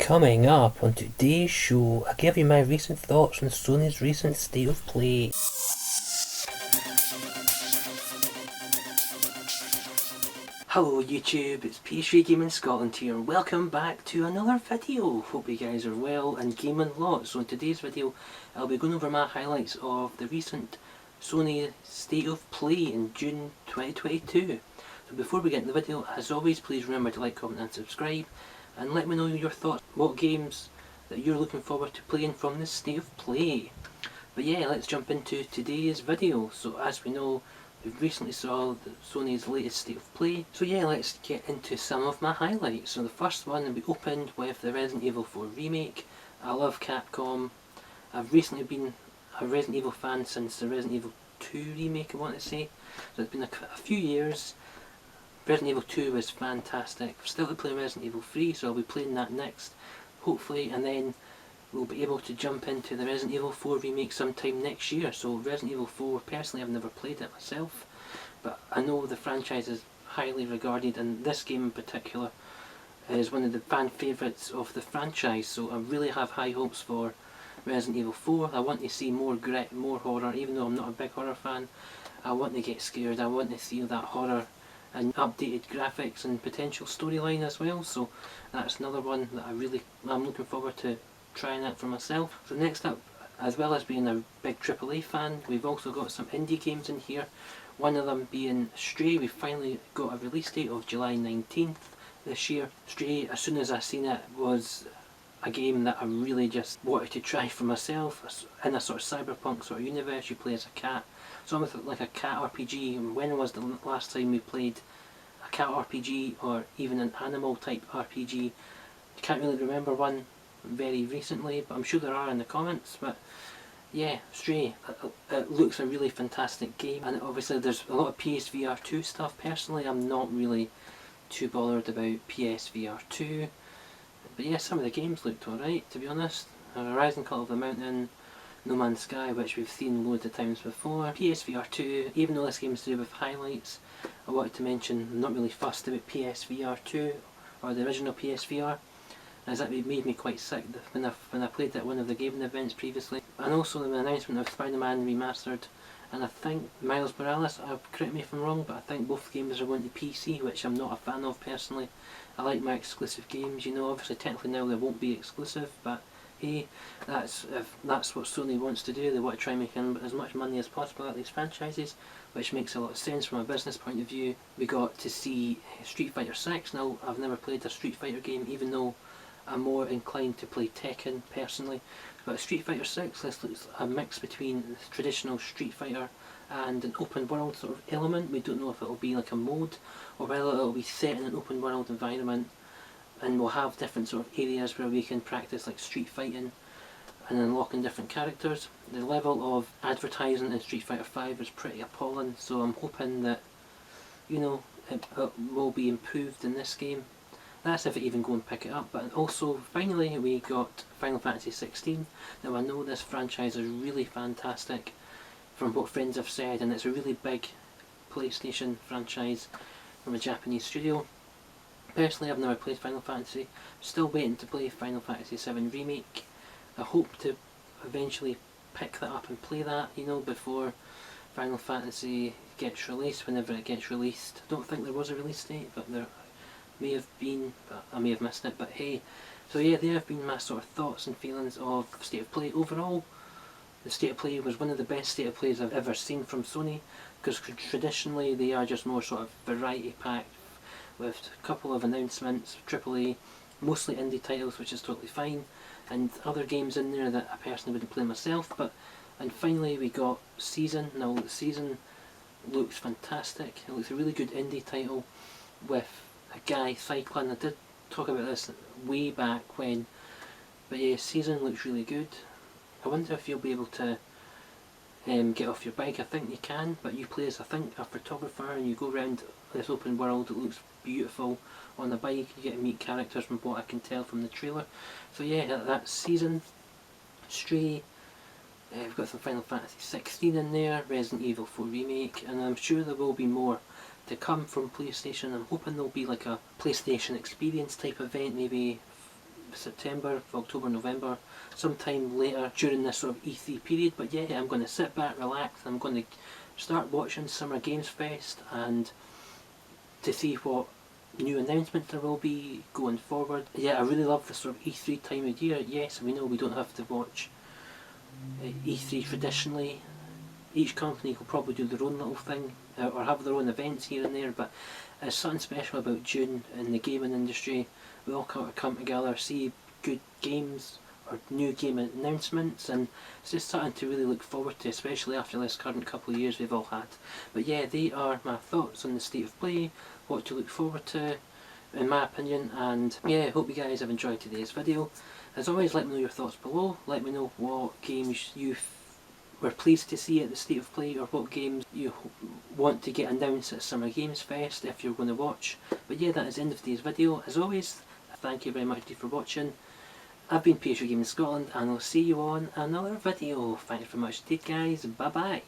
Coming up on today's show, I give you my recent thoughts on Sony's recent state of play. Hello YouTube, it's PS3 Gaming Scotland here and welcome back to another video. Hope you guys are well and gaming lots. So in today's video I'll be going over my highlights of the recent Sony state of play in June 2022. So before we get into the video, as always, please remember to like, comment and subscribe and let me know your thoughts, what games that you're looking forward to playing from this state of play. But yeah, let's jump into today's video. So as we know, we recently saw Sony's latest state of play. So yeah, let's get into some of my highlights. So the first one, we opened with the Resident Evil 4 remake. I love Capcom. I've recently been a Resident Evil fan since the Resident Evil 2 remake, I want to say. So it's been a few years. Resident Evil 2 was fantastic. I'm still to play Resident Evil 3, so I'll be playing that next, hopefully, and then we'll be able to jump into the Resident Evil 4 remake sometime next year. So Resident Evil 4, personally I've never played it myself, but I know the franchise is highly regarded, and this game in particular is one of the fan favourites of the franchise, so I really have high hopes for Resident Evil 4. I want to see more grit, more horror, even though I'm not a big horror fan. I want to get scared, I want to see that horror and updated graphics and potential storyline as well, so that's another one that I'm looking forward to trying out for myself. So next up, as well as being a big AAA fan, we've also got some indie games in here, one of them being Stray. We finally got a release date of July 19th this year. Stray, as soon as I seen it, was a game that I really just wanted to try for myself. In a sort of cyberpunk sort of universe, you play as a cat. It's almost like a cat RPG. When was the last time we played a cat RPG or even an animal type RPG? I can't really remember one very recently, but I'm sure there are in the comments. But yeah, Stray, it looks a really fantastic game, and obviously there's a lot of PSVR 2 stuff. Personally, I'm not really too bothered about PSVR 2, but yeah, some of the games looked alright, to be honest. Horizon Call of the Mountain, No Man's Sky, which we've seen loads of times before. PSVR 2, even though this game is to do with highlights, I wanted to mention I'm not really fussed about PSVR 2 or the original PSVR, as that made me quite sick when I played at one of the gaming events previously. And also the announcement of Spider-Man Remastered, and I think Miles Morales, correct me if I'm wrong, but I think both games are going to PC, which I'm not a fan of personally. I like my exclusive games, you know. Obviously technically now they won't be exclusive, but hey, that's what Sony wants to do. They want to try and make as much money as possible at these franchises, which makes a lot of sense from a business point of view. We got to see Street Fighter 6. Now, I've never played a Street Fighter game, even though I'm more inclined to play Tekken personally. But Street Fighter 6, this looks a mix between traditional Street Fighter and an open world sort of element. We don't know if it'll be like a mode or whether it'll be set in an open world environment, and we'll have different sort of areas where we can practice like street fighting and unlocking different characters. The level of advertising in Street Fighter 5 is pretty appalling, so I'm hoping that, you know, it will be improved in this game. That's if I even go and pick it up. But also, finally, we got Final Fantasy 16. Now I know this franchise is really fantastic from what friends have said, and it's a really big PlayStation franchise from a Japanese studio. Personally, I've never played Final Fantasy. Still waiting to play Final Fantasy 7 Remake. I hope to eventually pick that up and play that, you know, before Final Fantasy gets released, whenever it gets released. I don't think there was a release date, but there may have been, but I may have missed it. But hey, so yeah, there have been my sort of thoughts and feelings of State of Play. Overall, the State of Play was one of the best State of Plays I've ever seen from Sony, because traditionally they are just more sort of variety packed, with a couple of announcements, AAA, mostly indie titles, which is totally fine, and other games in there that I personally wouldn't play myself. And finally we got Season. Now the Season looks fantastic. It looks a really good indie title with a guy cycling. I did talk about this way back when, but yeah, Season looks really good. I wonder if you'll be able to get off your bike. I think you can, but you play as, I think, a photographer, and you go around this open world. It looks beautiful on the bike. You get to meet characters from what I can tell from the trailer. So yeah, that's Season, Stray. We've got some Final Fantasy 16 in there, Resident Evil 4 Remake, and I'm sure there will be more to come from PlayStation. I'm hoping there'll be like a PlayStation Experience type event, maybe September, October, November, sometime later during this sort of E3 period. But yeah, I'm going to sit back, relax, and I'm going to start watching Summer Games Fest and to see what new announcements there will be going forward. Yeah, I really love this sort of E3 time of year. Yes, we know we don't have to watch E3 traditionally. Each company will probably do their own little thing or have their own events here and there, but there's something special about June in the gaming industry. We all come together, see good games or new game announcements, and it's just something to really look forward to, especially after this current couple of years we've all had. But yeah, they are my thoughts on the state of play, what to look forward to in my opinion, and yeah, I hope you guys have enjoyed today's video. As always, let me know your thoughts below, let me know what games you were pleased to see at the state of play, or what games you want to get announced at Summer Games Fest if you're going to watch. But yeah, that is the end of today's video. As always, thank you very much for watching. I've been PSVR Gaming Scotland, and I'll see you on another video. Thanks very much indeed, guys. Bye bye.